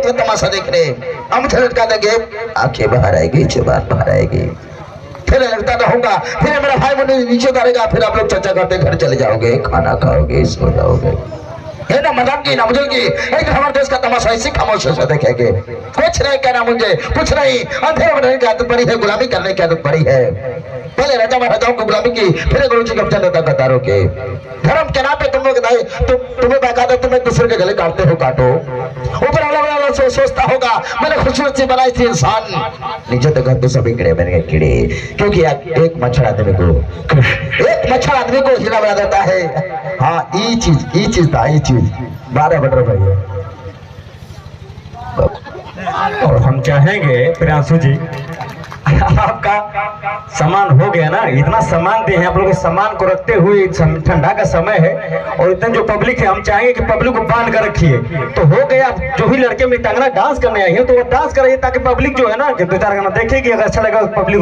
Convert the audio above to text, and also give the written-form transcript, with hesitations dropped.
का तमाशा देख रहे। हम झटका देंगे, आंखें बाहर आएगी, जुबान बाहर आएगी, फिर लगता तो होगा, फिर मेरा भाई मुझे नीचे उतारेगा, फिर आप लोग चर्चा करते घर चले जाओगे, खाना खाओगे, सो जाओगे। है ना मजाक की ना मुझे की, एक हमारे देश का तमाशा इसी खामोश से देखेंगे। कुछ नहीं कहना मुझे, कुछ नहीं। अंधेरे में रहने की आदत पड़ी है, गुलामी करने की आदत पड़ी है। पहले राजा महाराजाओं को गुलामी की, फिर गुरु जी कब्जा देता गद्दारों के। धर्म के नाम पे तुम लोग तुम्हें बकायदा तुम एक दूसरे के गले काटते हो, काटो। ऊपर वाला सोचता होगा मैंने खूबसूरत सी बनाई थी इंसान, नीचे तो घर तो सभी कीड़े बन गए कीड़े, क्योंकि एक मच्छर आदमी को हिला बना देता है। हाँ ये चीज था, ये चीज 12 बटर भाई। और हम चाहेंगे प्रियांशु जी, आपका सामान हो गया ना, इतना सामान दिए हैं आप लोग, सामान को रखते हुए ठंडा का समय है और इतना जो पब्लिक है, हम चाहेंगे कि पब्लिक को बांध कर रखिए। तो हो गया, जो भी लड़के मृदंगना डांस करने आई है तो वो डांस कराइए, ताकि पब्लिक जो है ना 2-4 गाना देखेगी, अगर अच्छा लगा पब्लिक